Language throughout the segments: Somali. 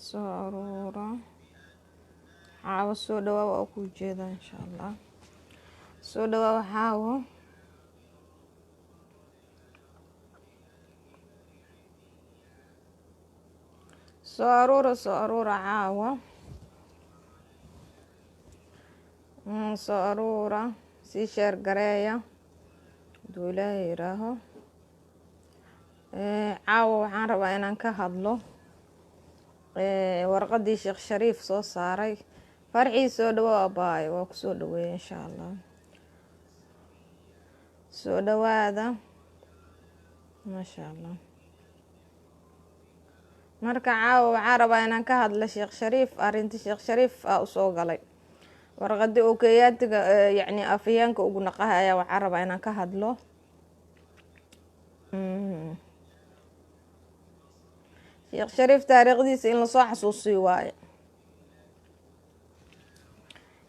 soo aruura caawa soo dhawaa waa ku jeedaa insha allah soo dhawaa caawa soo aruura caawa soo aruura sii sheer gareeya haduu ilaahay yiraaho caawa waxaan rabaa inaan ka hadlo warqadii Sheekh Shariif soo saaray farxii soo dhawaa baay waa ku soo dhaweey insha allah soo dhawaada masha allah marka caawa waxaan rabaa inaan ka hadlo Sheekh Shariif arintii Sheekh Shariif u soo galay warqadii oo kayaatiga yacni afyaanka ugu naqahay waxaan rabaa inaan ka hadlo Sheekh Shariif taariikhdiisa in la soo xasuusiyo waaye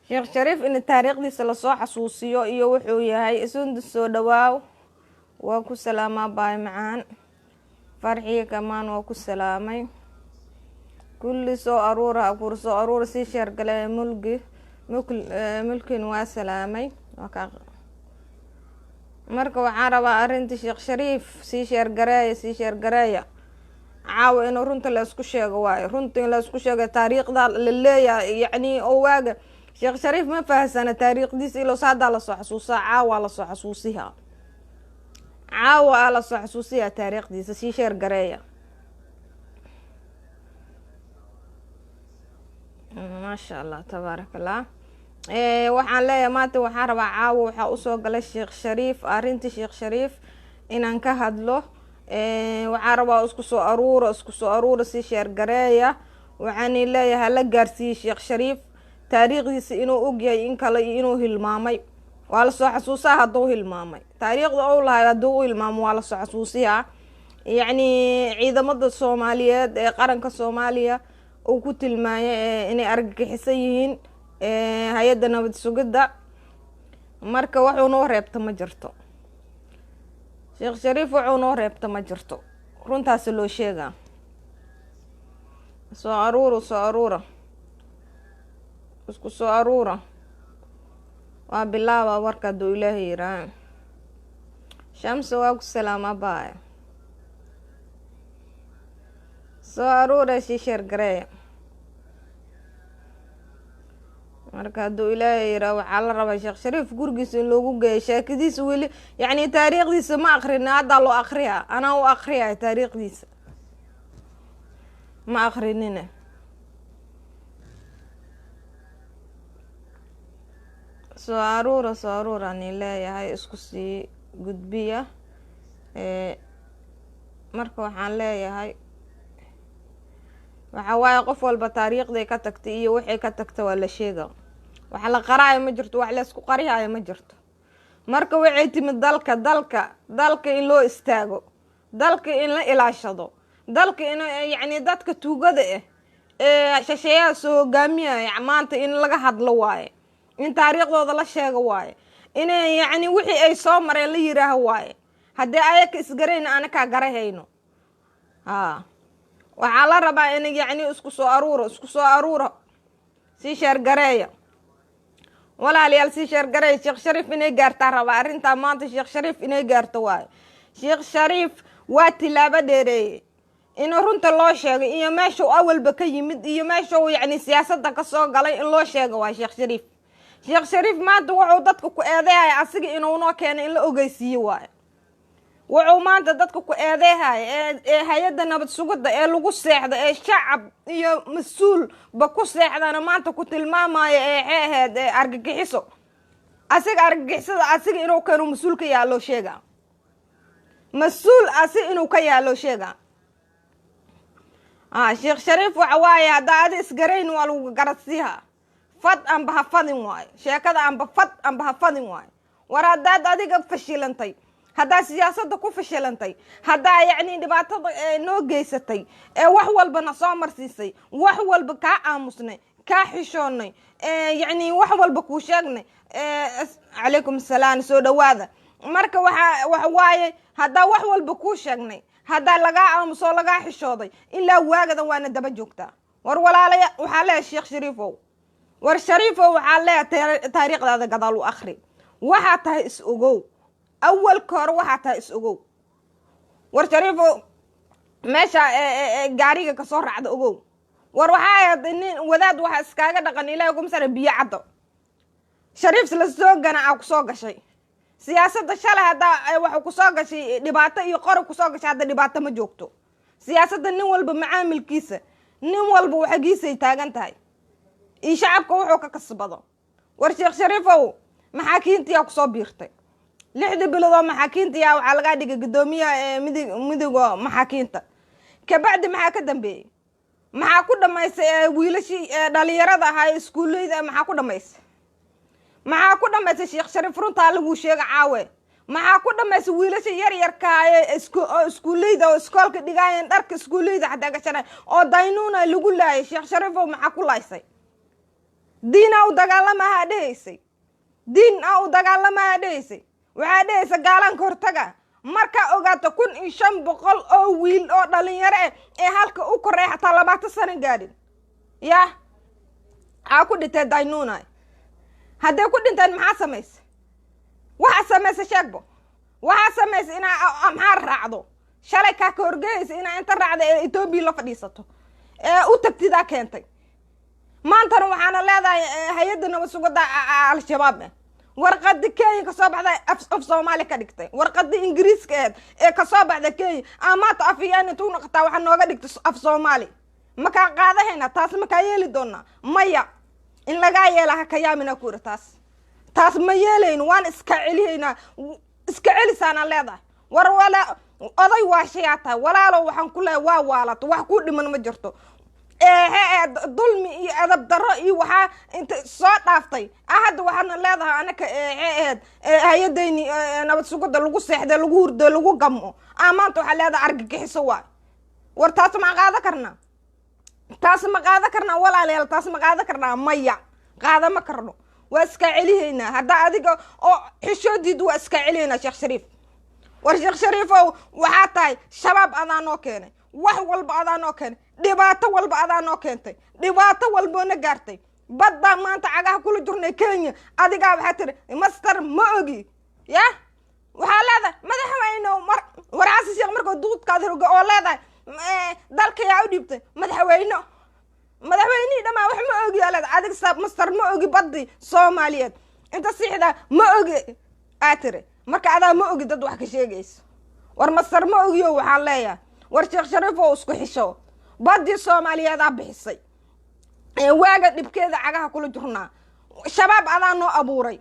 Sheekh Shariif in taariikhdiisa la soo xasuusiyo iyo wuxuu yahay isun soo dhawaaw waa ku salaamaa baay macaan farxii kamaan waa ku salaamay kulli soo aruura si sheer galay mulkin waa salaamay marka waxaan rabaa arintii Sheekh Shariif si sheer gareeya caawa inuu runta la isku sheego waaye runta in la isku sheego taariikhda la leeyahay yacni oo waaga Sheekh Shariif ma fahansana taariikhdiisa ilo saada la soo xasuusaa caawa la soo xasuusiha taariikhdiisa si sheer gareeya maasha allah tabaarakallah waxaan leeyahay maanta waxaan rabaa caawa waxaa u soo galay Sheekh Shariif arintii Sheekh Shariif inaan ka hadlo waxaan rabaa isku soo aruura si sheer gareeya waxaan leeyahay la gaarsiiyay Sheekh Shariif taariikhdiisa inuu og yahay in kale inuu hilmaamay waa la soo xasuusaa haduu hilmaamay taariikhda uu lahayd haduu hilmaamo waa la soo xasuusiyaa yacni ciidamada Soomaaliyeed ee qaranka Soomaaliya uu ku tilmaayay inay argagixisan yihiin hay'adda nabad sugidda marka wuxuu noo reebta ma jirto Sheekh Shariif wuxuu noo reebta ma jirto runtaas loo sheegaa soo aruura isku soo aruura waa bilaaba warka duu ilaahay yiraaho shamsi waa ku salaamaa baay soo aruura si sheer gareeya marka haduu ilaahay yiraaho waxaa la rabaa Sheekh Shariif gurigiisa in loogu geeyo sheekadiisa weli yacni taariikhdiisa ma aqrina hadda loo aqriyaa anaa u aqriyaa taariikhdiisa ma aqrinina soo aruura ni leeyahay isku sii gudbiya marka waxaan leeyahay waxa waaye qof walba taariikhday ka tagtay iyo wixii ka tagtay waa la sheegaa waxa la qaraayo ma jirto wax la isku qariyaayo ma jirto marka waxay timid dalka in loo istaago dalka in la ilaashado dalka in yacni dadka tuugada shasheeyaa soo hogaamiyaya maanta in laga hadlo waaye in taariikhdooda la sheego waaye inay yacni wixii ay soo mareen la yiraaho waaye haddii ayaka isgarayna anakaa garahayno waxaa la rabaa in yacni isku soo aruura si sheer gareeya walaalayaal si sheer gareeya Sheekh Shariif inay gaartaa rabaa arrintaa maanta Sheekh Shariif inay gaarto waaye Sheekh Shariif waa tilaabo dheereeyay inuu runta loo sheegay iyo meesha awalba ka yimid iyo meesha yacni siyaasadda ka soo galay in loo sheego waa Sheekh Shariif maanta wuxuu dadka ku eedeeyay asiga inuu noo keenay in la ogeysiiyo waaye wuxuu maanta dadka ku eedeeyay hay'adda nabad sugidda ee lagu seexdo ee shacab iyo mas'uul ba ku seexdana maanta ku tilmaamayo ahayd argagixiso asiga inuu keeno mas'uul ka yaalo sheega inuu ka yaalo sheega Sheekh Shariif waxa waaye hadda isgarayn waa lagu garasiiha fad amba ha fadin waaye sheekada amba ha fadin waaye war haddaad adiga fashilantay haddaa siyaasadda ku fashilantay haddaa yacni dhibaatada noo geysatay wax walbana soo marsiisay wax walba kaa aamusnay kaa xishoonnay yacni wax walba kuu sheegnay calaykum asalaam soo dhawaada marka waxa waaye haddaa wax walba kuu sheegnay haddaa lagaa aamusoo lagaa xishooday ilaa waagadan waana daba joogtaa war walaalaya waxaa leeyahay sheekh shariifow war shariifow waxaa leeyahay taariikhdaada gadaal u akhri waxaa tahay is ogow awalka hore waxaa tahay is ogow war shariifow meesha gaariga ka soo raacda ogow war waxaa ahayd nin wadaad waxa iskaaga dhaqan ilaahay kuma sare biyo caddo shariif la soo gana aa ku soo gashay siyaasadda shalay hadda waxa ku soo gashay dhibaato iyo qori ku soo gashay hadda dhibaato ma joogto siyaasadda nin walba macaamilkiisa nin walba waxagiisay taagan tahay iyo shacabka wuxuu ka kasbado war sheekh shariifow maxaakiintiyaa ku soo biirtay 6 bilood oo maxaakiintiyaa waxaa laga dhigay gudoomiyaha midiga maxaakiinta kabacdi maxaa ka dambeeyay maxaa ku dhamaysay wiilashii dhalinyarada ahaa iskuulayda maxaa ku dhamaysay sheekh shariif runtaa lagu sheega caawe maxaa ku dhamaysay wiilasha yaryarka ee iskuulayda oo iskoolka dhigaayeen dharka iskuulayda xataa gashanay oo daynuuna lagu laayay sheekh shariifow maxaa ku laysay diin aa u dagaalamaha dhehaysay waxaa dhehaysa gaalanka hortaga markaa ogaato 1500 oo wiil oo dhalinyaro ee halka u koreey xataa 20 sano gaadhin yaa aa ku dhintay daynuuna hadday ku dhinteen maxaa samaysay waxaa samaysay sheegbo waxaa samaysay inaa maxaa raacdo shalay kaa ka horgeeyaysa inaa inta raacda ee Ethiopia la fadhiisato ee u tagtidaa keentay maantana waxaana leedahay hay'adda nabad sugidda al-shabaab warqadii Kenya ka soo baxday af Soomaali ka dhigtay warqadii Ingiriiska ee ka soo baxday Kenya amaata afiyaan intuu noqotaa waxa nooga dhigtay af Soomaali ma ka qaadahayna taas ma ka yeeli doona maya in laga yeelaha ka yaamina ku taas ma yeelayno waan iska celisana leedahay war wala oday waa shayata walaalo waxaan ku leeyahay waa waalato wax ku dhiman ma jirto dulmi iyo adab daro iyo waxa inta soo dhaaftay ahad waxaan leedahay anaka hay'adayni nabad sugidda lagu seexday lagu hurdo lagu gamo amaanta waxa leedahay argagixiso waa war taas ma qaada karna walaaleel taas ma qaada karna maya qaada ma karno waa iska celihayna hadda adiga oo xishoodid waa iska celihayna sheekh shariif war sheekh shariifow waxa tahay shabaab adaan oo keenay wax walba adaan oo keenay dhibaato walba adaan oo keentay dhibaato walba na gaartay badda maanta cagaha kula jirnay Kenya adiga waxa tiri master ma ogi ya waxa leedahay madaxweyne waraasi sheekh markuu duudkaada rogo oo leedahay dalka yaa u dhibtay madaxweyne dhama wax ma ogi leedahay adiga saab master ma ogi baddi Soomaaliyeed inta siixda ma ogi aatire marka adaa ma ogi dad wax ka sheegayso war master ma ogiyo waxa leeyahay war sheekh shariif oo isku xisho baddi Soomaaliyeed bixisay waaga dhibkeeda cagaha kula jirnaa shabaab adaa noo abuuray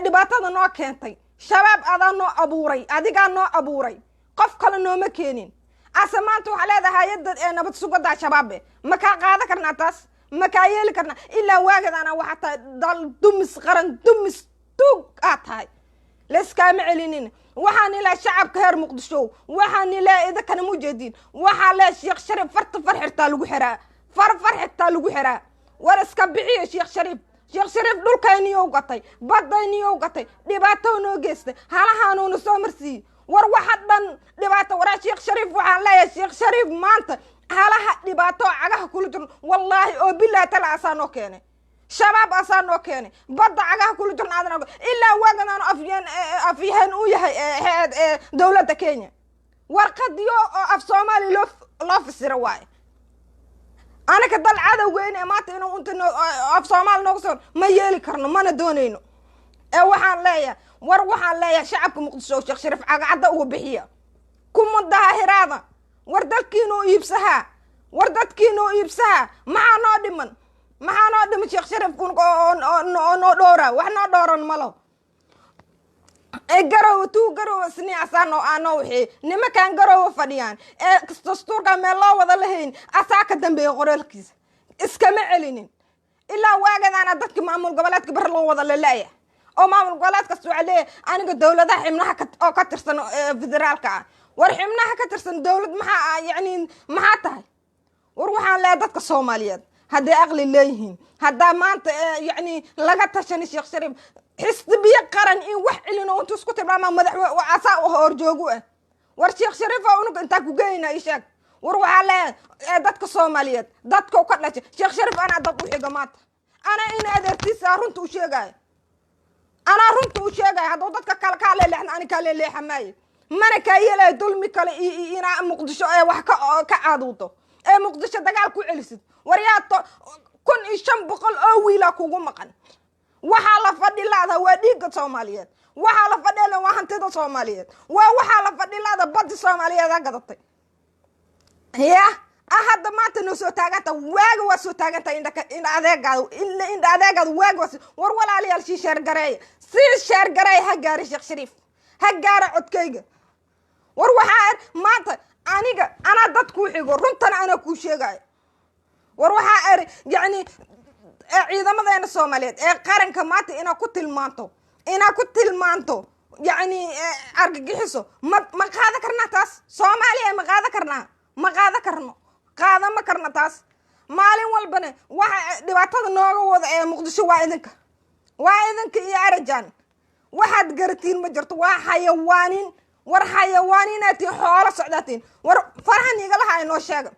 dhibaatada noo keentay shabaab adaa noo abuuray adiga noo abuuray qof kale nooma keenin asamaanta waxa leedahay hay'adda nabad sugidda shabaab ma ka qaada karnaa taas ma ka yeeli karnaa ilaa waagadaana waxa tahay dal dumis qaran dumis tuug tahay leeskaama celinin waxaan ilaa shacabka heer Muqdisho waxaan ilaa ida kana mujeedin waxa la sheekh shariif farxirta lagu xiraa farxirta lagu xiraa war iska bixiyo sheekh shariif dhulkayniyo gatay badayniyo gatay dhibaato noo geystay halahaanu soo marsi war waxa dhan dhibaato wara sheekh shariif waxa leeyahay sheekh shariif maanta halaha dhibaato cagaha kula jir wallahi oo billaah tala asaano keenay shabaab asaano keenay badda cagaha kula jirna adana ilaa waaganaanu afyaan u yahay dawladda Kenya warqadiyo af Soomaali loo fasira waay anaka dal cadawgeyn maanta inuu inta af Soomaali nooga soo ma yeeli karno mana doonayno waxaan leeyahay shacabka Muqdisho sheekh shariif cagacada ugu bixiya kuma daahiraada war dadkiinoo iibsaha maxaa noo dhiman sheekh shariif noo dhoora wax noo dhooran malo garow sini asaano wixii nimankan garow fadhiyaan dastuurka meel loo wada lahayn asaa ka dambeeyay qoraalkiisa iskama celinin ilaa waagadaana dadka maamul goboleedka bar loo wada leeyahay oo maamul goboleedka Soomaaliya aniga dawladaha xibnaha oo ka tirsan federaalka war xibnaha ka tirsan dawlad maxaa tahay war waxaan leeyahay dadka Soomaaliyeed hadday aqli leeyihiin hadda maanta laga tashan sheekh shariif xisbiya qaran in wax cilino intuu isku tilmaama madaxweyne asaa oo horjoogu war sheekh shariif oo inta ku geeyna sheeg وروح على دتك الصوماليات دتك وكلش شيخ شريف أنا ضد وحي جماعة أنا إن أدرتي سارنت وشيء أنا رنت وشيء هذا ضدك كلا اللي إحنا أنا كلا اللي حماي ما أنا كايلة دول مكلا إنا مقدشة وحكا كعادوته مقدشة دجال كوعلسد وريات كن إيشان بقول أويلا كوجو مقن وحلا فدي هذا وديك الصوماليات وحلا فدي وحن تدا الصوماليات وحلا فدي هذا بدي الصوماليات هذا قطي هي أحد ما تنسوا تاجته واجوا سو تاجته إن أذاق واجوا ورولا عليه الشيء شرقري سير شرقري هجاري شيخ شريف هجاري عدكيجة وروحار ما أنا ضد كوحي ورنتنا أنا كوشي جاي وروحار يعني إذا ما ذين الصوماليات قارن كماتي أنا كنت المانتو يعني أرجع حسه ما قاعدة كرنا تاس صومالية ما قاعدة كرنا قاعدة ما كرنا تاس مالين والبنة واحد دبعتها النوع وضع مقدسه وايدنك يا رجال واحد قرتين مجرت وحيوانين حيوانين أتي حول صعدتين فرح نيجا هاي نوشاق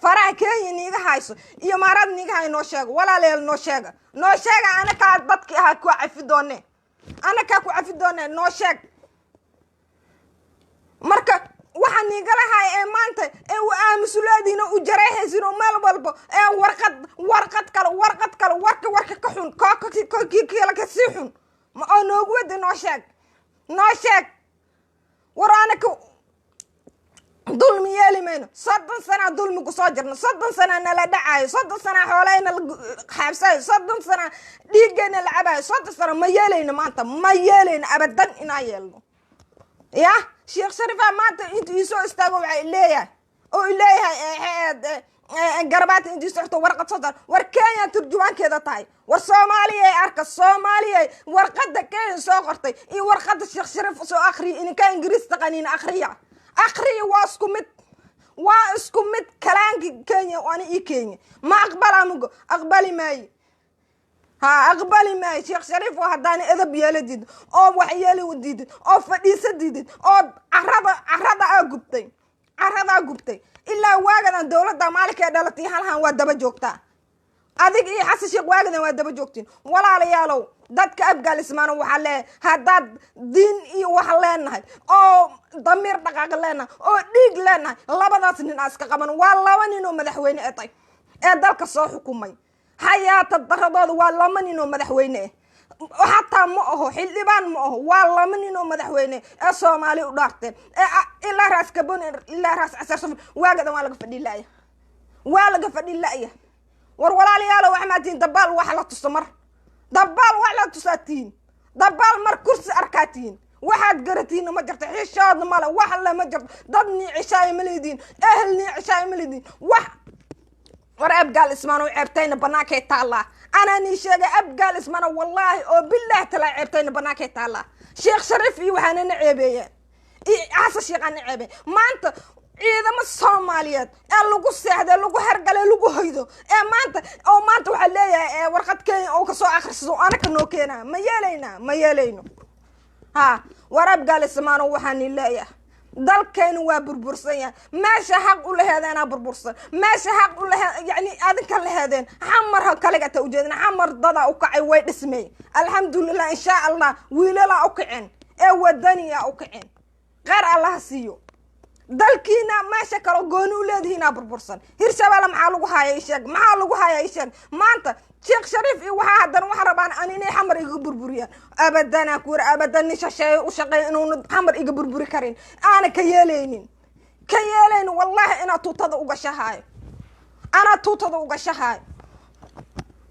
فرح كي نيجا هايسو يا مراد نيجا هاي نوشاق ولا ليل نوشاق أنا كعبتك هاكو عفدوني أنا كاكو عفدوني نوشاق مركا waxaan igala hay ee maanta ee aamusulaadiina u jareehaysiino meel walba ee warqad kale warka ka xun kala ka si xun ma oo noogu wada noo sheeg waraanaka dulmi yeelimayno 30 sano dulmi ku soo jirno 30 sano nala dhacay 30 sano xoolayna xabsay 30 sano dhiigana la cabay 30 sano ma yeelayno maanta ma yeelayno abadan ina yeelno يا شيخ شريف ما أنت يسوع استاجوا عليه أو إليه قربات أنت يسوعته ورقة صدر وركانيا ترجمان كذا طاي والصومالية أرك الصومالية ورقة كين سوقرتي إيه ورقة الشيخ شريف سو آخري إن كان إنجليز تقنين آخري واسكمت كلام كينيا وأنا إيه كينيا ما أقبل ماي ها أقبلي ما شيخ شريف وهداني إذا بيالديد أو وحيالي وديد أو فديسة ديد أو عرضة أقبتي إلا واجد الدولة دا مالك يا دولتي هلها ودبا جوكتا أذيك إيه حس شيخ واجد ودبا جوكتين ولا عليالو دادك أبقى لسمانه وحلاه هداد دين إيه وحلان هاي أو ضمير دقاق لنا أو ديق لنا لابدات ناس كقبن والله ونينو مدحوين إطي دالك الصو حكومي حياة الضغطات والله منينو مدحوينه وحتى مؤه حلبان مؤه والله منينو مدحوينه الصومالي ودارتين إلا راس كبون إلا راس أساس واجد والله فدي الله ورولا لي يالو وحماتين دبال وحلا تستمر دبال وحلا تساتين دبال مر كرسي أركاتين واحد قرتين ما جرت حشاد ماله وحلا ما جرت ضدني عشاي مليدين أهلني عشاي مليدين ورأب اسمانو عبتين بناكي تالا أنا نيشيغ أب اسمانو والله أو بالله تلا عبتين بناكي تالا شيخ شريف يوحنا نعيبية عاسا شيخ نعيبية ما أنت إذا ما الصوماليات اللوغو سيحدة اللوغو هرقالي اللوغو هيدو ما أنت وحليا ورقات كين أو كسو آخر سيزو أنا كنو كينا ما يالينو ها ورأب اسمانو وحاني الله dalkaynu waa burbursan meesha xaq u lahaydana burbursan meesha xaq u lahayd yani adinka lahaydeen xamar kaliga ta u jeedin xamar dada u kacay way dhismay alxamdulillah insha Allah wiilala u kaceen ee wadaniya u kaceen qaar Allah siiyo dalkiina meesha kala gooni u leedihina burbursan hirshabelle maxaa lagu hayay sheeg maanta شيخ شريف وحادا وحربان أني حمر يقبربريا أبدا كور أبدا نشاشة وشقي إنه حمر يقبربري كرين أنا كيالين والله أنا توتض وقشهاي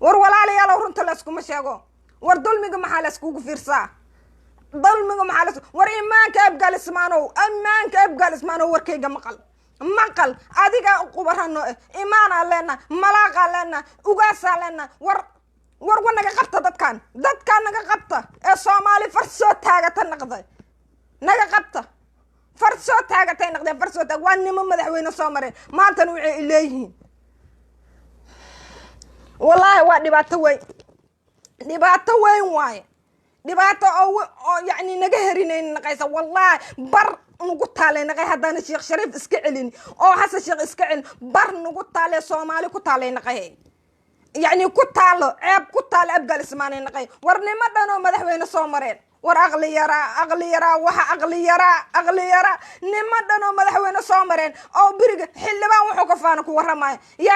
ورولا لي يلا ورنت لاسكو مشاغو وردول ميغ محالسكو فيرسا ضل ميغ محالس ور إيمانك أبقى لسمانو وركيغا مقل أديك قبرهنو إيمان لنا ملاقة لنا وقاسة لنا ور ونجا قبطة دكان نجا قبطة الصومالي فرسو تاجة النقضي نجا قبطة فرسو تاجة النقضي فرسو تاجة واني من مدحوين الصومالي ما تنوعي إليهن والله وادي باتوي واي dhibaato oo yani naga herinayn naqaysa wallahi bar nugu taale naqay hadana sheekh shariif iska celin oo xasan sheekh iska celin bar nugu taale Soomaali ku taale naqay يعني كتالو عيب كتال أبقى الإسماني نقي ورني ما دانو مدحوين صومرين ور أغلي يرا وح أغلي يرا نما دانو مدحوين صومرين أو برج حلبا وحكفانك ورماي يا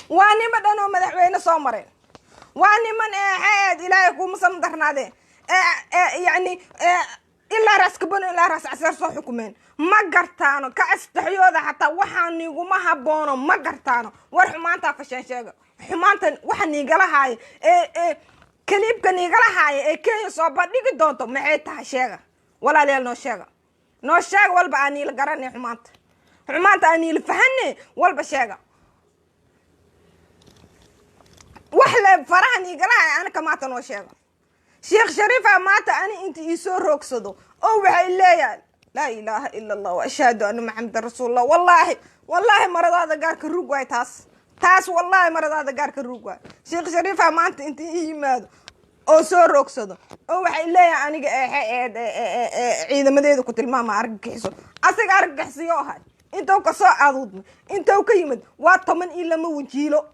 واني ما دانو مدحوين صومرين واني من عاد إلهكم مصمدرنا ده يعني إلا راس كبن إلا راس عسير صو حكومين ما قرتانو كاستحيوذا حتى وحان نيغو ما هبونو ما قرتانو ور حمانتا فشان شيغا حمانتا وحان نيغلا هاي كليب كنيغلا هاي كين سو بدغ دونتو maxay tahay sheega walaaleel noo sheega walba ani la garanay xumaanta ani la fahanay walba sheega wax la farahan niigala hay ana kamaata noo sheega شيخ شريف مات أنا أنت يسور ركضوا أو بحيليان لا إله إلا الله وأشهد أن محمد رسول الله والله مرض هذا جارك الرجوع تاس والله مرض هذا جارك الرجوع شيخ شريف مات أنت يماد أو سور ركضوا أو بحيليان أنا عيد مديد كنت الماما أرجحسو أسيق أرجحسيوها أنتوا كساء عضود أنتوا كيمد واتمن إلا موجيلو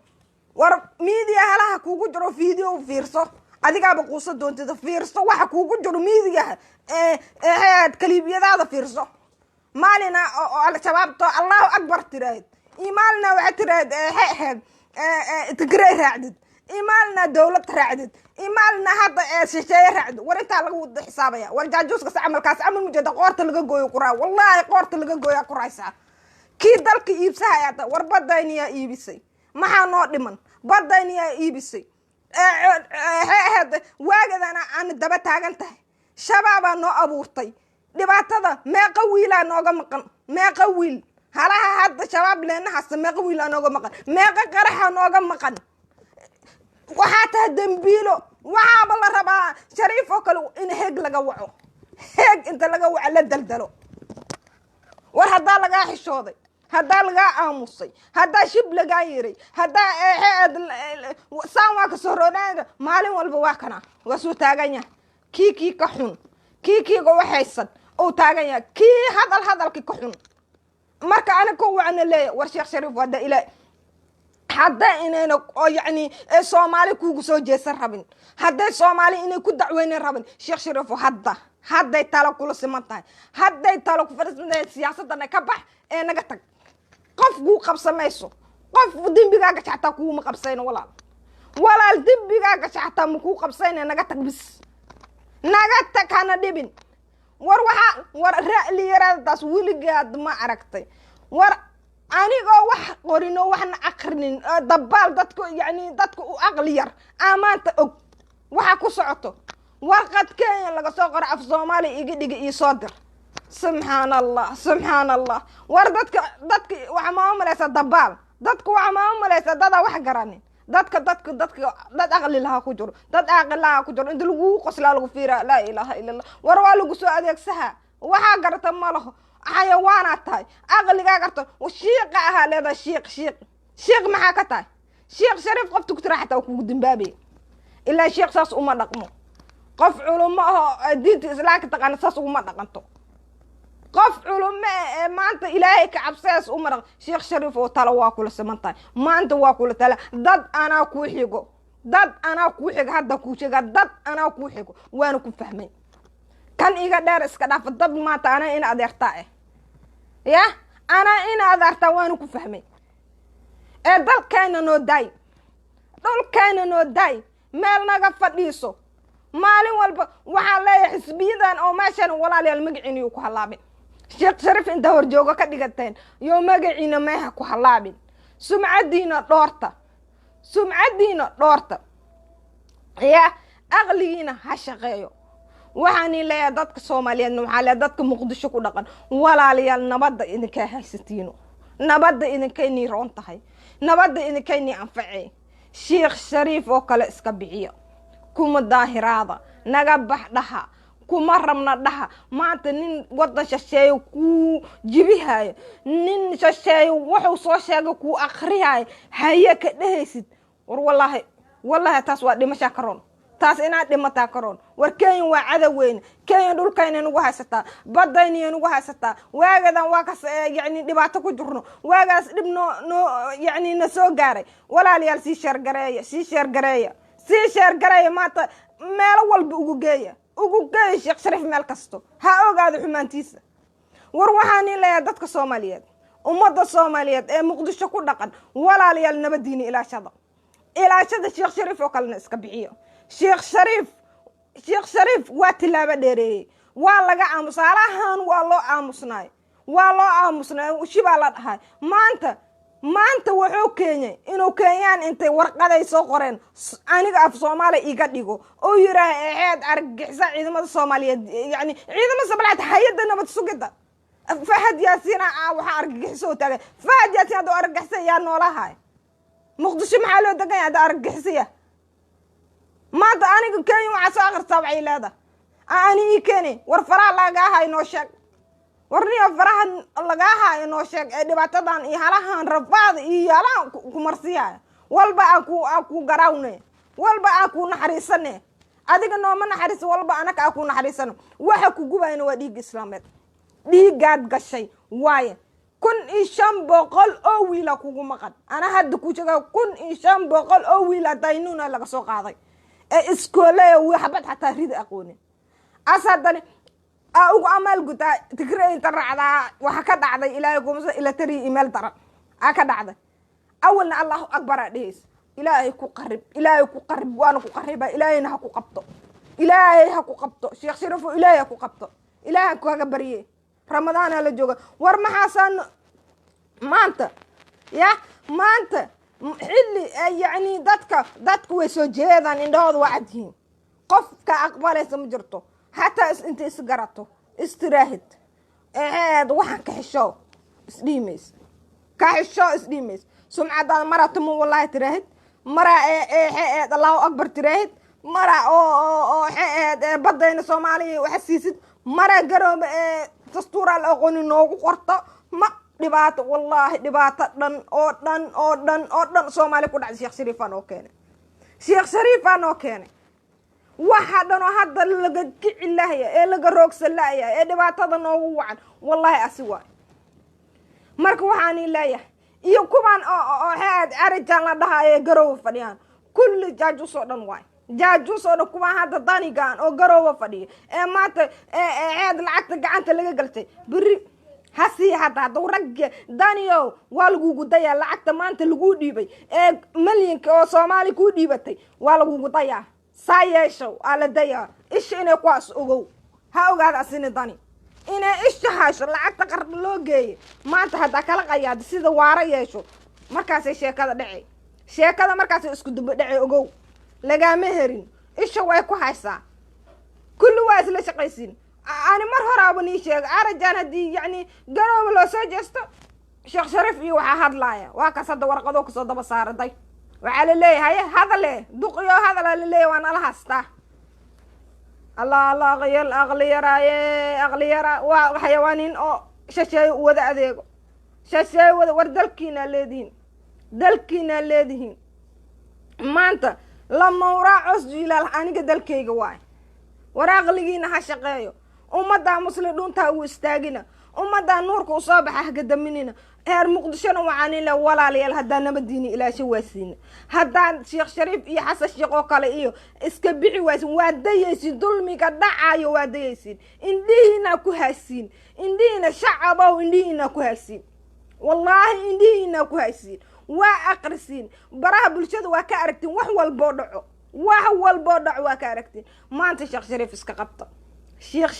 ور ميديا هلا كوجو جرو فيديو وفيرسو adiga ba quuso doontida fiirso waxa kuugu jiro miidiga kaliibiyadaada fiirso maalina oo shabaabto Allahu akbar tiraad iimalna waxa tiraad tigray raacdid iimalna dawlad raacdid iimalna hadda shisheeye raacdid warinta lagu wada xisaabaya war jaajuuska amalkaas amal mujada qoorta laga gooyo quraa wallahi qoorta laga gooyo quraysa kii dalka iibsahayada war badayniya iibisay maxaa noo dhiman badayniya iibisay هذا واجد أنا دبت تاجنته شباب أنا أبورتي دبتة ما قوي لا نوجا مكان ما قوي هلا هذا شباب لنا حس ما قوي لا نوجا مكان ما قرح نوجا مكان وحتى دمبيلو وعاب الله ربا شريف وكلو إن هيج لجوعه هيج أنت لجوع على الدلدلو وهذا لجا حشودي هذا لقى عموسي هذا شب لقى يري هذا سامع كسرنا مالين والبواكنا وسو تاجنيا كي كحون كي جوا حيسن أو تاجنيا كي هذا كي كحون ما كان كوا عن اللي ورشيخ شريف ودا إلى حتى إننا يعني الصومالي كوجو جسر ربين هذا الصومالي إنه كود دعوين ربين شيخ شريف هذا يتالو كل سمنتاي هذا يتالو فرس من السياسة أنا كبح نقطع قف جو قبص مايسو قف دين بيجا حتى كو مقبسين ولا الدين بيجا حتى مكو قبسين نقطع بس نقطع أنا دبن ور رألي يراد داس ولقاد ما عرقتي أني جو قرينو وحنا أقرنين دبال دتكو يعني دتكو أغلير أمانة وحكو سعته وقد كان لقى صقر في الصومالي يجي يصدر سبحان الله وردتك وعماهم ليس دبال دتك وعماهم ليس ددا وحقرانين دتك أغلي لها كجر أغلي لها كجر إنت لقو قصلا لقو فيرا لا إله إلا الله وروالو قصوا أديك سها وحقرت ماله حيوانات هاي أغلي قاقرت والشيق هذا شيق محاكتاي شيق شريف قفتو كتر حتى وكودن بابي إلا شيق ساس أما نقمو قف علماء دين إسلاك تقان ساس أما نقنتو قف علماء ما أنت إلهي كعبساس أما شيخ شريف وطلع واكل سمنتاي ما أنت واكل تلا ضد أنا كوحيقو هذا كوشيقا ضد أنا كوحيقو وانا كو فهمين كان إيقا دارس كدا في الضد ما أنا إنا أديرتاي يا أنا إنا أديرتا وانا كو فهمين دل كان نو داي مالنا قفديسو مالين والبا waxaan leeyahay xisbiyadan oo meeshan walaalayaal magaciina ku halaabin sheekh sharif inta hor jooga ka dhigateen iyo magaciina meeha ku halaabin sumcadiina dhoorta ya aqligiina ha shaqeeyo waxaan leeyahay dadka Soomaaliyeed waxa la dadka Muqdisho ku dhaqan walaalayaal nabadda idinka haysatiino nabadda idinka inii roon tahay nabadda idinka inii anfacay sheekh sharif oo kale iska bixiyo kuma daahiraada naga baxdaha kuma rabna dhaha maanta nin wadan shisheeyo ku jibihayo nin shisheeyo wuxuu soo sheegay ku akhriyayo haye ka dhehaysid war wallahi taas waa dhimasha karoon taas inaad dhimataa karoon war Kenya waa cadaweyna Kenya dhulkayna nagu haysataa badayna nagu haysataa waagadan waa ka yani dhibaato ku jirno waagaas dhibno yani na soo gaaray walaalayaal si sheer gareeya maanta meel walba ugu geeya Sheekh Shariif meel kasto ha ogaado xumaantiisa war waxaan leeyahay dadka Soomaaliyeed ummadda Soomaaliyeed ee Muqdisho ku dhaqan walaalayaal nabadiina ilaashada Sheekh Shariif oo kalena iska bixiyo Sheekh Shariif waa tilaabo dheereeyay waa laga aamusalahan waa loo aamusnay shibaa la dhahay maanta wuxuu Keenay inuu Kenyaan intay warqaday soo qoreen aniga af Soomaali iga dhigo oo yiraahay argagixisa ciidamada Soomaaliyeed yani ciidamada Soomaaliyeed hay'adda nabad sugidda Fahad Yaasiin waxa argagixiso taagay Fahad Yaasiin oo argagixisa yaa noolahay Muqdisho maxaa loo degan yahay argagixisa maanta aniga Kenya waxa soo akhrisaa waxay leedahay ani Kenya war faraha laga hay noo sheeg warniyo faraha laga hay noo sheeg ee dhibaatadan iyo halahan rafaad iyo yalaan ku marsiyaa walba aku garawne walba aku naxariisane adiga nooma naxariis walba anaka aku naxariisano waxa ku gubayna waa dhiig islaameed dhiigaad gashay waaye 1500 oo wiila kugu maqan ana hadda ku jaga 1500 oo wiila daynuna laga soo qaaday ee iskoolay waxbad xataa rid aqooni asadani ugu amal guta Tigray inta raacda waxa ka dhacday ilaahay gumsa ila tari email daran ka dhacday awalna Allahu akbar dhees ilaahay ku qarib waana ku qariba ilaahayna ha ku qabto Sheekh Shariif ilaahay ha ku qabto ilaahay ku bariye Ramadaan la jooga war maxaasan maanta xilli yani dadka way soo jeedaan indhahooda waa cadhiin qofka aqbalaysa ma jirto hatta inta isgarato istiraahid waxaan ka xisho isdhiimays sumcadaada maratumu wallahi tiraahid mara Allahu akbar tiraahid mara oo badayna Soomaaliya waxa siisid mara garoob dastuural aqooni noogu qorto ma dhibaato wallahi dhibaato dhan Soomaali ku dhacay Sheekh Shariif oo keenay waxa dhan oo hadda laga kicilaaya ee laga roogsanlaaya ee dhibaatada noogu wacan wallahi asiwa marka waxaan leeyahay iyo kuban oo arijan la dhahayo garoow fadhiyaan kulli jaajus oo dhan kuban hadda danigan oo garoow fadhiyo ee maanta lacagta gacanta laga galtay bari hasi hadda rag daniyo waa lagu dayaa lacagta maanta lagu dhiibay ee milyanka oo Soomaali ku dhiibatay waa lagu dayaa saayesho ala daya inay kuwaas ogow ha ogaada asina dani inay ishaasho lacagta qarb loo geeyay maanta hadda kala qayaad sida waara yeesho markaas sheekada markaas isku daba dhacay ogow laga meherin isha way ku haysaa kullu waa isla shaqaysiin ani mar horaaba ni sheeg arajan hadii yani garoob loo soo jeesto Sheekh Shariif iyo waxa hadlaaya waa ka sada warqado ku soo daba saaraday waxa la leeyahay hadale duqiyo hadala la leeyahay waan ala haasta Allah ghayal aqliyara waa xayawaanin oo shashay wada adeego war dalkiina leedihiin maanta lama raaco jiilal aniga dalkayga waay waraaqligiina ha shaqeeyo ummadda musliminta u istaagina ummadda nuurka u soo baxa gadaminina heer Muqdishona waxaan ilaa walaalayaal hadda nabadiina ilaashay waasiina hadda Sheekh Shariif iyo Xasan Sheekh oo kale iyo iska bixi waasin waa dayaysin dulmiga dhacayo waa dayaysin indiina ku haysin indiina shacabo indiina ku haysin wallahi indiina ku haysin waa aqrisin baraha bulshada waa ka aragtin wax walbo dhaco waa ka aragtin maanta Sheekh Shariif iska qabta Sheekh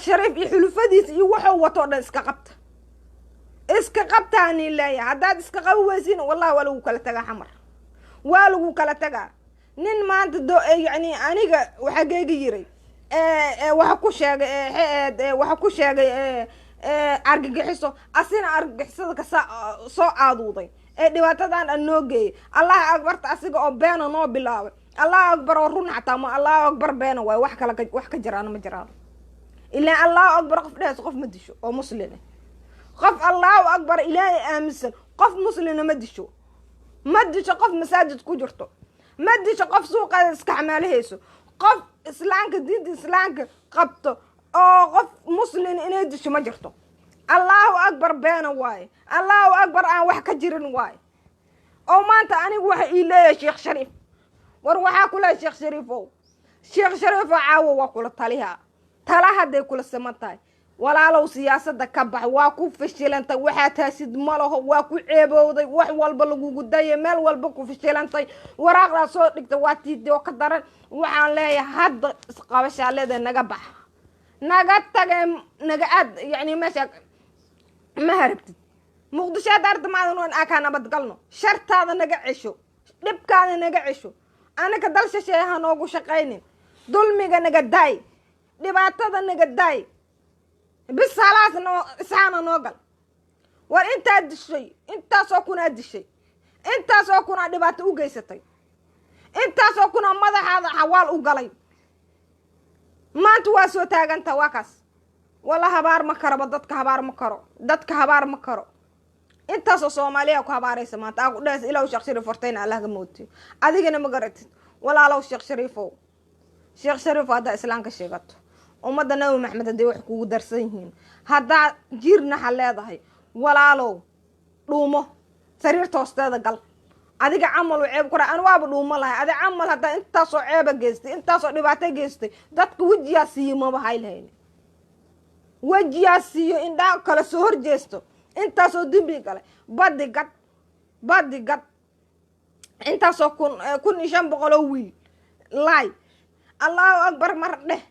Shariif iyo xulufadiis iyo wuxuu wato dhan iska qabtaani leeyahay hadaad iska qawaysin wallahi waa lagu kala tagaa xamar waa lagu kala tagaa nin maanta yani aniga waxa geega yiray waxa ku sheegay argagixiso asina argagixisada ka soo aaduuday ee dhibaatadan aan noo geeyay Allah akbarta asiga oo beena noo bilaabay الله أكبر ورون حتى ما الله أكبر بينه وح كجران ما جران إلا الله أكبر قف ناس قف مدشو أو مسلم قف الله أكبر إلهي آمسن قف مسلم مدشو قف مساجد كجرتو قف سوق استعمال هيسو قف إسلامك دين إسلامك قبطه أو قف مسلم إنه دشو ما جرتو الله أكبر بينه واي الله أكبر أنا وح كجرن واي أو ما أنت أنا وح إلهي شيخ شريف وروحا كلها شيخ شريفو عاو وكل طليها تلاها دي كل سمتاي ولا لو سياسة كبح واكو فشلنتي وحا تاسد ماله واكو عيبودي wax walba lagu gudayo meel walba ku fashilantay waraaqda soo dhigta waati doo ka daran waxaan leeyahay hadda isqabashaalada naga bax naga tagay naga aad yani meesha ma harabtid muqdisho darda maadan aka nabad galno shartaada naga cisho dhibkaada naga cisho anaka dal shisheeyaha noogu shaqaynin dulmiga naga daay dhibaatada naga daay bisalaas no isaana noogal war inta dishay inta soo kuna dishay inta soo kuna dhibaato u geysatay inta soo kuna madaxaada xawaal u galay maanta waa soo taaganta wakaas wala habaar ma karo dadka habaar ma karo inta soo Soomaaliya ku habaaraysa maanta aku dhaas ilaaw Sheekh Shariif fortayna Allah ga mootiyo adigana ma garatid walaalow Sheekh Shariif hada islaamka sheegato ummadda Nabi Maxamed hadii wax kugu darsan yihiin hada jirna xaleedahay walaalow dhuumo sariirta hoosteeda gal adiga camal ceeb ku raan waaba dhuumo lahay adiga camal hada inta soo ceeba geystay inta soo dhibaato geystay dadku wajiya siimo ba haylayn wajiya siiyo indha kala soo horjeesto inta soo dibi galay badigad inta soo kun 500 wiil lay Allahu Akbar mar dheh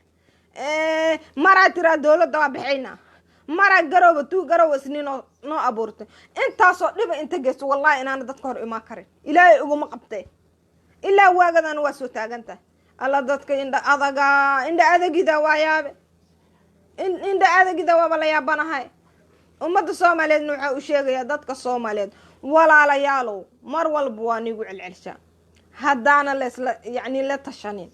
mara tira dawladda waa bixayna mara garow isniino no abuurtay inta soo dhiba inta geesto wallahi inaan dadka hor ima karin ilaahay ugu ma qabtay ilaa waagadan waa soo taaganta alla dadka inda adagida waayaabe inda adagida waa la yaabanahay ummadda Soomaaliyeed waxa uu sheegaya dadka Soomaaliyeed walaalayaalow mar walba waa nigu celcelsha hadana la tashanin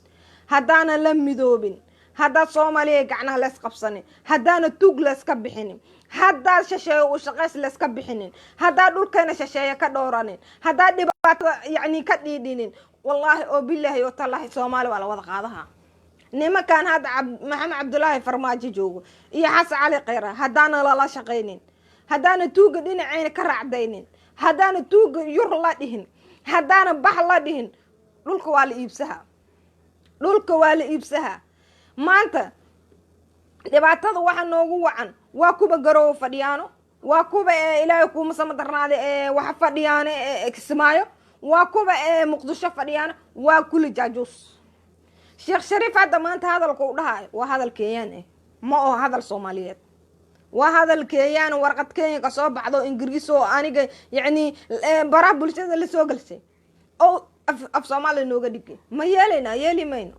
hadana la midoobin hada Soomaaliya gacnaha la isqabsanin hadana tug la iska bixinin hada shashay oo shaqays la iska bixinin hada dhulkeena shashay ka dhooranin hada dhibaato ka dhiidinin wallahi oo billahi oo tallahi Soomaali wala wada qaadaha nima kan hada Maxamed Cabdullaahi Farmaajo joogo iyo Xasan Cali Khayra hadana la shaqaynin hadana tuuga dhinacayna ka raacdaynin hadana tuuga yur la dhihin hadana bax la dhihin dhulka waa la iibsaha maanta dhibaatada waxa noogu wacan waa kuba garow fadhiyaano waa kuba ilaahay ku masamadarnaade waxa fadhiyaano kismaayo waa kuba muqdisho fadhiyaano waa kulli jaajuus Sheekh Shariif hada maanta hadalku u dhahay waa hadal Kenyaan ma oo hadal Soomaaliyeed waa hadal Kenyaan warqad Kenya ka soo baxdo Ingiriis oo aniga bara bulshada la soo galsay oo af Soomaali nooga dhigay ma yeelimayno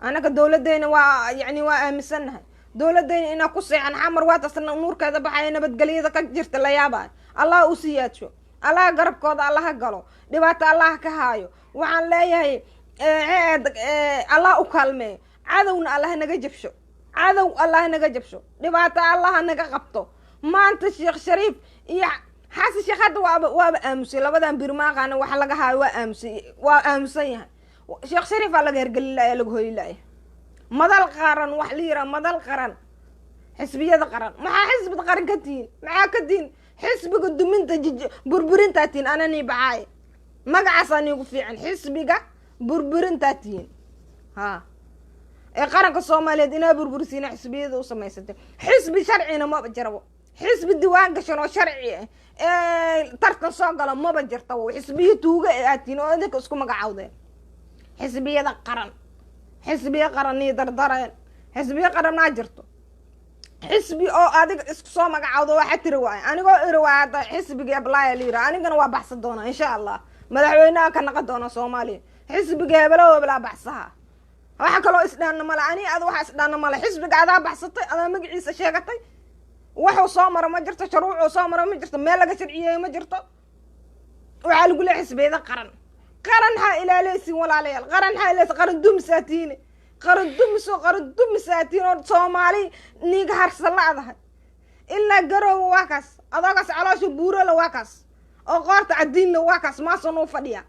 anaka dawladdeena waa aaminsanahay dawladdeena ina ku seexan xamar waa tasna nuurkeeda baxay nabadgelyada ka jirta la yaabay Allah u siyaadsho Allah garabkooda Allah galo dhibaato Allah ka haayo waxaan leeyahay Allah u kalmeeyo cadawna Allah naga jabsho dhibaato Allah naga qabto maanta Sheekh Shariif iyo Xasan Sheekh hada waa aamusay labadan birmaaqana waxa laga haayo waa aamusan yahay Sheekh Shariif laga hergelilay lagu hooyilay madal qaran wax liira madal qaran xisbiyada qaran maxaa xisbida qaran ka tiin maxaa ka tiin xisbiga duminta burburinta tiin anani baxay magacaas anigu fiican xisbiga burburinta tiin qaranka Soomaaliyeed ina burbursiina xisbiyada u samaysatay xisbi sharciina ma jirabo xisbi diiwaan gashan oo sharci tartan soo galo ma jirto xisbiyo tuuga aatiin oo dadka isku magacaawdeen xisbiyada qaran ni dardareen xisbiyo qaran ma jirto xisbi oo adiga isku soo magacaawdo waxa tiri waay anigoo irwaada xisbiga Ablaaya liira anigana waa baxsan doona insha Allah madaxweynaha ka naqo doona Soomaaliya xisbiga hebelo bala baxsaha waxa kale isdhaana mala waxa isdhaana mala xisbiga adaa baxsatay adaa magaciisa sheegatay wuxuu soo maro ma jirto shuruuc soo maro ma jirto meel laga sharciyay ma jirto waxa lagu leeyahay xisbiyada qaran qaran ha ilaaleysin walaalayaal qaran ha ilaaleysin qaran dumisaatiine qaran dumisaatiine oo Soomaali niga harsan laadahay ilaa garow waa kaas adagaas caloosha buuro la waa kaas oo qoorta cadiin la waa kaas ma soo fadhiya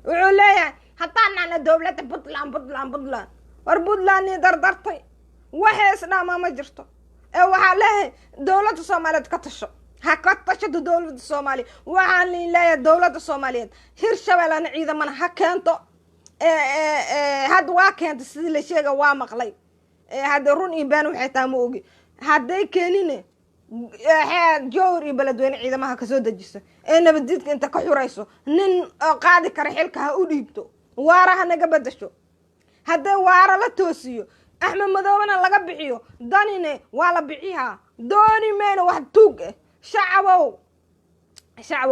wuxuu leeyahay hataan ana dawladda Puntland war Puntland ni dardartay waxay isdhaama ma jirto ee waxa leeyahay dawladda Soomaaliyeed ka tasho ha ka tasho dawladda Soomaaliyeed waxaan leeyahay dawladda Soomaaliyeed Hirshabeelle ciidamada ha keento had waa keento sidii la sheegay waa maqlay hada run ibaan waxay taamo ogi haday keenine joor iyo beledweyne ciidamaha ka soo dajisa nabaddiidka inta ka xurayso nin qaadi kara xilka ha u dhiibto waaraha naga badasho haday waara la toosiyo Axmed Madoobana laga bixiyo danine waa la bixiyaa dooni meena wax tuug shacabo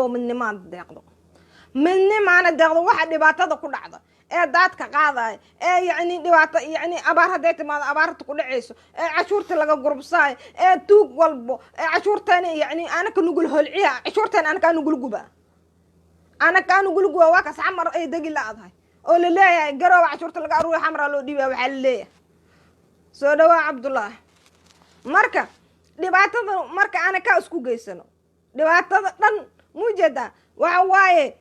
midnimaan deeqdo waxa dhibaatada ku dhacda ee dadka qaaday ee yani dhibaato yani abaar haday timaado abaarta ku dhaceyso ee cashuurta laga gurbsaay ee tuug walbo ee cashuurtana yani ana ka nugul holciya cashuurtana ana ka nugul guba waa ka samar ay dagi laadahay oo la leeyahay garow cashuurta laga aruuray xamra loo dhibaa waxa la leeyahay soo dhawaa Cabdullah marka dhibaatada marka ana ka isku geysano dhibaatada dhan mujada waxa waaye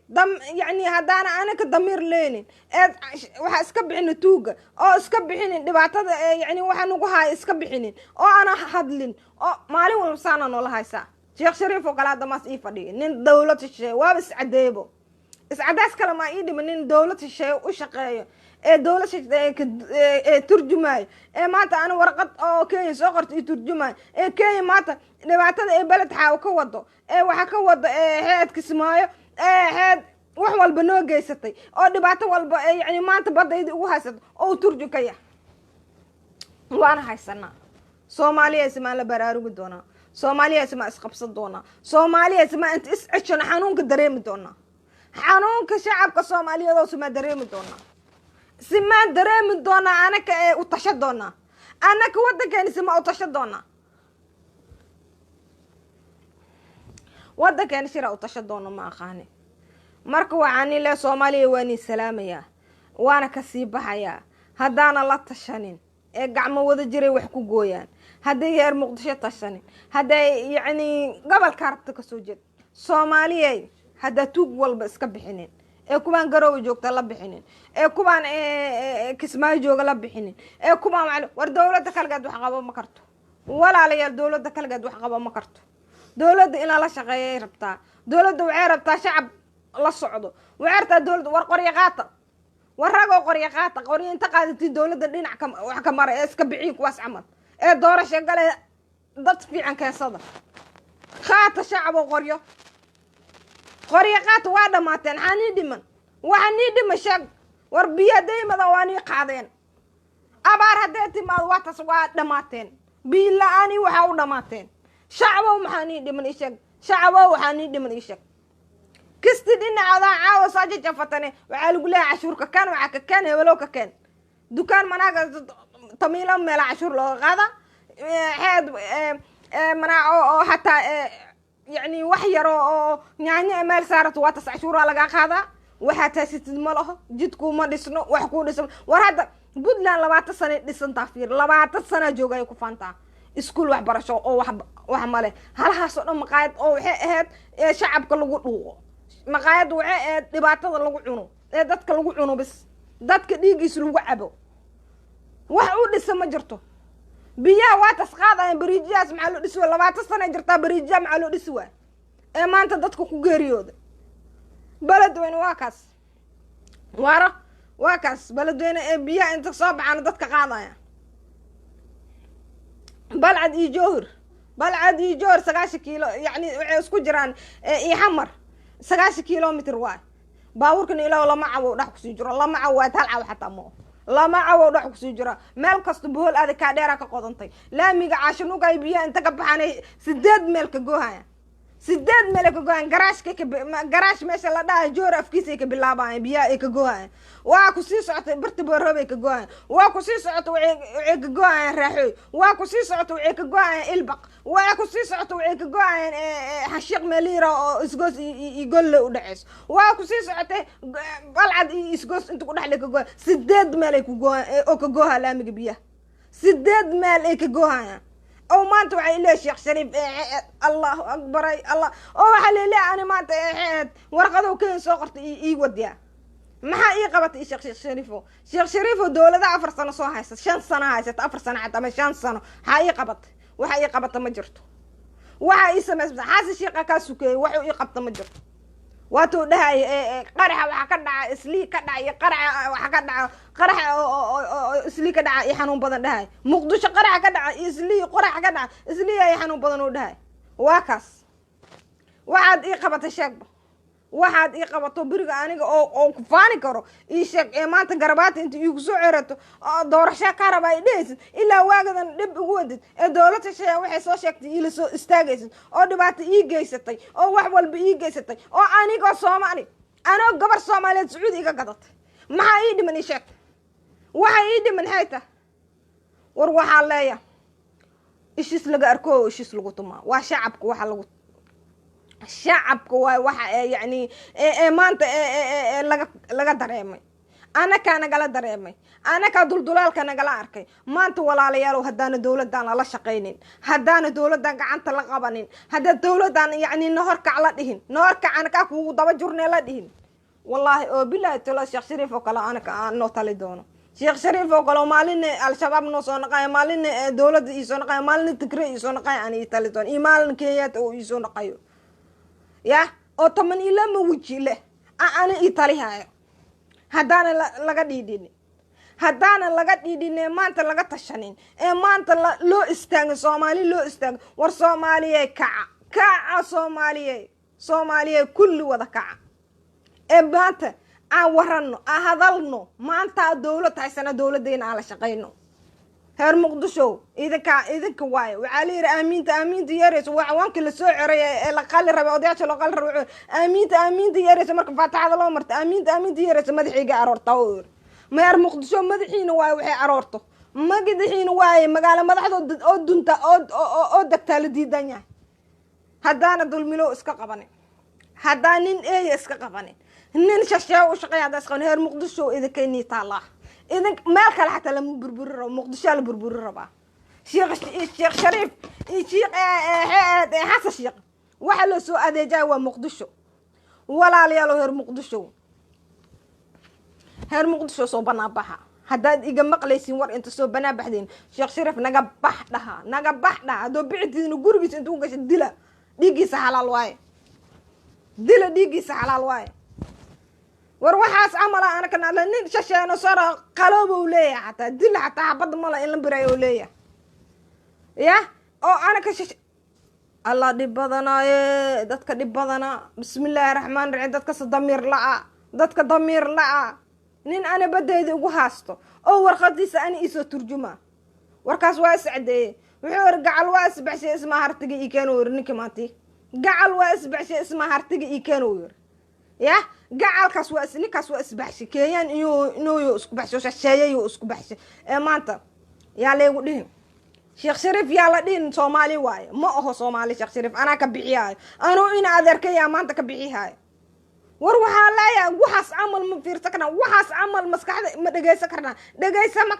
yani hadana ana ka damir leenin waxa iska bixin tuuga oo iska bixin dhibaatada yani waxa nagu haay iska bixin oo ana hadlin oo maalin walba saana noo lahaysa Sheekh Shariif oo kala damaas ii fadhiyo nin dawlad shisheeye waa iscadeebo iscadaas kala ma ii dhiman nin dawlad shisheeye u shaqeeyo dawlad shisheeye turjumay maanta ana warqad oo Kenya soo qortay turjumay Kenya maanta dhibaatada balad xaaw ka wado waxa ka wado heed Kismaayo heed wax walba noo geysatay oo dhibaato walba yani maanta badaydi ugu haysato oo turjukaya waana haysana Soomaaliya isma la baraarugi doona Soomaaliya isma isqabsan doona Soomaaliya isma inta iscishana xanuunka dareemi doona xanuunka shacabka Soomaaliyeed oo isma dareemi doona sima dareemi doona anaka u tasha doona anaka wadankeena sima u tasha doona wadankeena shira u tasha doona ma aqaani marka waxaan ilaa Soomaaliya waani salaamaya waana ka sii baxaya hadana la tashanin gacmo wada jiray wax ku gooyaan haday heer Muqdisho tashanin haday yani gobol karabta ka soo jeed Soomaaliya hada tuug walba iska bixinin kuban garow joogta la bixinin kuban Kismaayo jooga la bixinin kuban war dawladda kalgeed wax qabo ma karto walaalayaal dawladda kalgeed wax qabo ma karto dawladda ina la shaqeeyay rabtaa dawladda waxay rabtaa shacab la socdo waxay rabtaa dawladda war qoryo qaata warago qoryo qaata qoryo inta qaadatin dawladda dhinac wax ka maray iska bixin kuwaas camal doorasho galay dad fiican keensada qaata shacab qoryo qaata waa dhamaateen xani dhiman waxani dhimashay war biya deymada waani qaadeen abaar haday timaad waa tas waa dhamaateen biilaani waxa u dhamaateen shacabo maxani dhiman ishag shacabo waxani dhiman ishag kisti dhinaca caawa saajaja fatane waxa lagu leeyahay cashuurka kan waxa ka kan hebelo ka kan dukaan managa tamiila meel cashuur loo qaada manaa hatta يعني وحيرو يعني مال صارت واتس عشورة لقى هذا وحتى تاسيت الملاه جدكو ما دسنو وحكو دسن وهذا بدلان لبعض السنة دسن تفير لبعض السنة جوجا يكفانتا اسكول وحبرشوا أو وحمله هل حصلنا مقاعد أو هاد شعب كله قلوا مقاعد وعاد لبعض الله عنو دات كله عنو بس دات كديجي يسلو عبو وحود السما جرتو biya waa tasqaadaan bariijiyaas maxaa loo dhisay 20 sano jirta bariijiya maxaa loo dhisay maanta dadku ku geeriyooday baladweyne waa kaas baladweyne biya inta soo baxaan dadka qaadaya balcad iyo jowhar 9 kiilo yani waxay isku jiraan iyo xamar 9 kilomitir waa baaburkan ilaa lama cawo dhax ku sii jiro lama cawo talcaw xataa mo lama cawo dhax ku sii jira meel kasta bool aad ka dheera ka qodantay laamiga caashinuga biya inta ka baxanay 8 meel ka goohaya sideed meel ay ka go-aan garaash meesha la dhahay joor afkiisa ay ka bilaabaan biyaa ay ka go-aan waa ku sii socotay barta booroob ay ka go-aan waa ku sii socotay waxay ka go-aan raaxooy waa ku sii socotay waxay ka go-aan ilbaq waa ku sii socotay waxay ka go-aan xashiiq meeliira oo isgoos golle u dhaceyso waa ku sii socotay balcad isgoos inta ku dhaxlay ka go-aan sideed meel ay ku go-aan oo ka go-aan laamiga biyaha sideed meel ay ka go-aan أو ما أنتوا عيلة شيخ شريف الله أكبر الله أو حلي لا أنا ما أنت ورقة وكين سوقت يوديها ما حقيقة بتي شيخ شريفو دولة ده 4 سنة صو هاي 5 سنة هاي 4 سنة حتى ما 5 سنة حقيقة بت وحقيقة بت ما جرته وحا اسمه حاسس شيخ كاسوكي وحو يقبط ما جرته واتو دهاي قرحة وحا كدعا اسلي كدعا قرحة وحا كدعا قرحة اسلي كدعا يحنون بدن دهاي مقدوش قرحة كدعا اسلي قرحة كدعا اسلي يحنون بدن ودهاي واكاس واحد قبط الشاقبة واحد قبطو بريغا انيغا او كفاني كرو ايشاق مانتا قربات انت يوكسو عيرتو دورشا كهربا ايديس الا واغدان دب ودد دولتا شيا waxay soo sheegtay ila soo istaagaysan oo dhibaato ii geysatay oo wax walba ii geysatay oo aniga Soomaali anoo gabar Soomaaliyeed Sacuudi iga gadatay maxaa ii dhiman sheeg waxa ii dhiman hayta war waxa leeyahay ishis laga arko ishis lagu tumaa waa shacabku waxa lagu shacabku waxa yani maanta laga dareemay anaka nagala dareemay anaka duldulaalka nagala arkay maanta walaalayaal hadana dawladdan la shaqeeynin hadana dawladdan gacanta la qabanin hada dawladdan yani noorka la dhihin noorka anaka kugu daba jurnee la dhihin wallahi oo billahi tala Sheikh Shariif oo kala anaka no tali doono Sheikh Shariif oo kala maalin al-shabaab no soo naqay maalin dawladda ii soo naqay maalin Tigray ii soo naqay ani tali doono ii maalin Kenya oo ii soo naqayo يا أو تمن إلا موجيله أنا إيطاليا هدانا لقى ديدين هدانا لقى ديدين ما أنت لقى تشانين ما أنت لو استعن صومالي لو استعن ورصومالية كع صومالية كل وذا كع ما أنت أورنو أهذلنو ما أنت دولة هاي دولة دين على شقينو هر مقدشو إذا كواي وعلي آمين يارس وعوان كل سعر لقال ربع وديعش لقال ربع آمين يارس مركب فاتح هذا الله مرت آمين يارس مدحي قارور طور ما هر مقدشو مدحين واي وحي عرورته ما قد حين واي ما قال مدحض أو دنتا أو دكتال دي دنيا هدانا دول ملو اسكا قبانين هدانين اسكا قبانين هنين شاشاو وشقيا هذا اسكا هر مقدشو إذا كيني طالع إذا ما كان حتى لما بربر مقدشة بربر ربع الشيخ شريف الشيخ حسن الشيخ وحلو سو أدي جاوا مقدشة ولا ليالو هير مقدشة سو بنا بحا هذا إذا مقليسين ور أنت سو بنا بحدين الشيخ شريف نجا بحدها دو بعدين وقربي أنتو قش دلا ديجي سهل الواي وروحاس عملا أنا كنا لنين شاشة صار قلوب وليه حتى دل حتى عبد ملا إلا براي وليه يا أو أنا كشش الله دي بدنا دتك دي بدنا بسم الله الرحمن الرحيم دتك دتك ضمير لا نين أنا بدي ذي وحاسته أو ورقتي أنا إيسو ترجمة وركاس واسع ده وحور قعل واسع شيء اسمه هرتجي يكانور نكماتي قعل واسع شيء اسمه هرتجي يكانور يا قعل كاس واسبحش كيان يو اسكبحش شاشايه يو اسكبحش ما انت يا لي ودين شيخ شريف يا لدين صومالي واي ما هو صومالي شيخ شريف انا كبيعي انا ان ادركي يا ما انت كبيعي وروحا لا يا وحاس عمل ما فيرتكنا وحاس عمل مسكحد ما دغيسكرنا دغيسا ما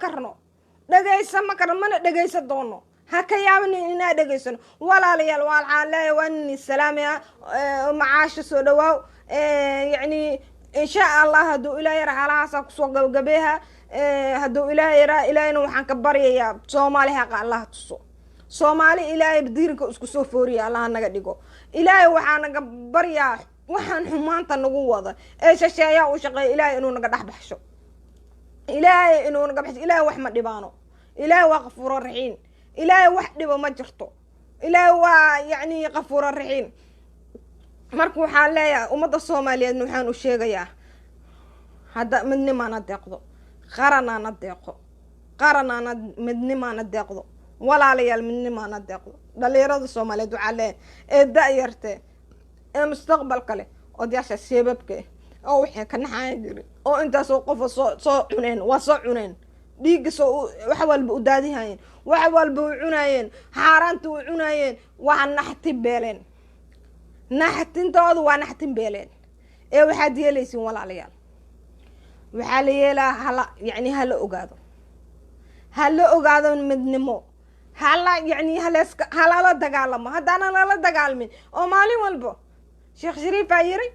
كرنو ما دغيسا دونو هكا يامني إنا دقيسن ولا ليال والعالي واني السلام يا معاش سودواو يعني إن شاء الله هدو إلهي رح على عصاك سوق قبيها هدو إلهي إلهي نوحان كباري يا صومالي حقا الله تصو صومالي إلهي بديرك اسكو سوفوري الله نقدقو إلهي وحان كباري وحان حمانتا نقوضا إيش الشيء وشقي إلهي إنو نقدح بحشو إلهي إنو نقدح بحشو إلهي وحمد دبانو إلهي وغفور الرحيم إلهي وحدي وما جرته إلهي يعني غفور الرحيم marka waxa leeyahay umada Soomaaliyeed waxaan u sheegayaa hada midnimana deeqdo qaranana midnimana deeqdo walaalayaal midnimana deeqdo dhalinyarada Soomaaliyeed waxa leeyahay daayirte mustaqbal kale odayaasha sheebabka oo waxay ka naxaan jiray oo intaas oo qof soo cuneen waa soo cuneen dhiigga soo wax walba u daadihayeen wax walba u cunayeen xaaraanta u cunayeen waa naxti beeleen naxtintoodu waa naxtin beeleen ee waxaad yeelaysiin walaalayaal waxaa la yeelaa hala ogaado midnimo halala dagaalamo haddana lala dagaalmin oo maalin walbo sheekh shariifaa yiri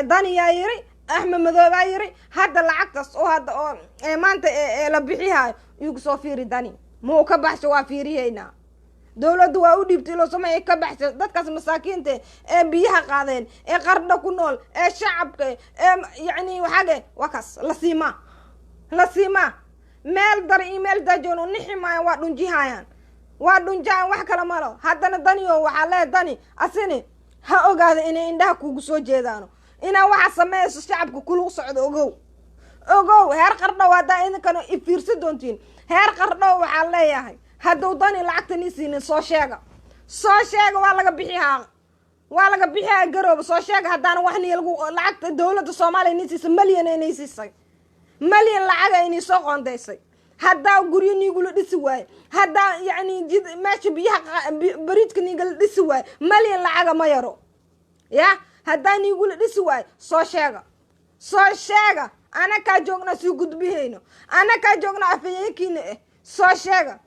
daniyaa yiri axmed madoobaa yiri hadda lacagtaas oo hadda oo maanta la bixihayo igu soo fiiri dani muu ka baxsho waa fiiriyeynaa dowladdu waa u dhiibtay loo sameeyay ka baxsho dadkaas masaakiinta ee biyaha qaadeen ee qardha ku nool ee shacabka waxaage waa kaas la siimaa meel dar iyo meel dajoon u nixi maayaan waa dhunjihayaan wax kala malo haddana daniyo waxaa lee dani asini ha ogaado inay indhaha kugu soo jeedaano inaa waxa sameeyso shacabka kulu socdo ogow heer qardhow haddaa idinkana ifiirsa doontiin heer qardhow waxaa leeyahay hadduu dani lacagta nii siinin soo sheega waa laga bixihaa garooba soo sheega haddaana wax lacagta dowladda soomaaliya nii siisay malyan inay siisay malyan lacaga inay soo qoondaysay haddaa guryo niigula dhisi waaye haddaa meesha biyaha bariidka niigala dhisi waaye malyan lacaga ma yaro ya haddaa niigula dhisi waaye soo sheega anakaa joognaa sii gudbihayno anakaa joognaa afayeenkiina soo sheega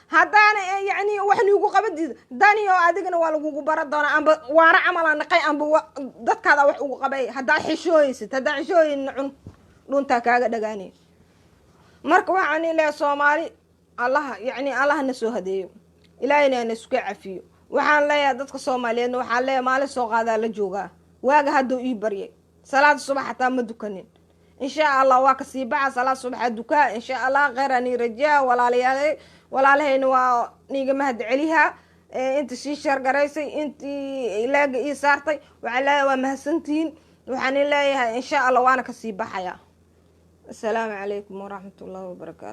haddaana wax niigu qabadiida dani oo adigana waa lagugu bara doonaa amba waara camala naqay amba dadkaada wax ugu qabay haddaa xishooysid cun dhuntaa kaaga dhagaanay marka waxaan leeyahay soomaali allaha na soo hadeeyo ilaahayna na isku cafiyo waxaan leeyahay dadka Soomaaliyeedna waxaan leeyahay maalin soo qaadaa la joogaa waaga hadduu ii baryay salaad subax hataa ma dukanin insha Allah waa ka sii baxa salaad subax dukaa insha Allah qeyrani rajaa walaalahayna waa niga mahad celiha inta sii shargaraysay intii ilaaga ii saartay waxaan leeyahay waa mahadsantiin waxaan leeyahay insha Allah waana ka sii baxaya. Assalaamu calaykum waraxmatullaahi wabarakaatuh.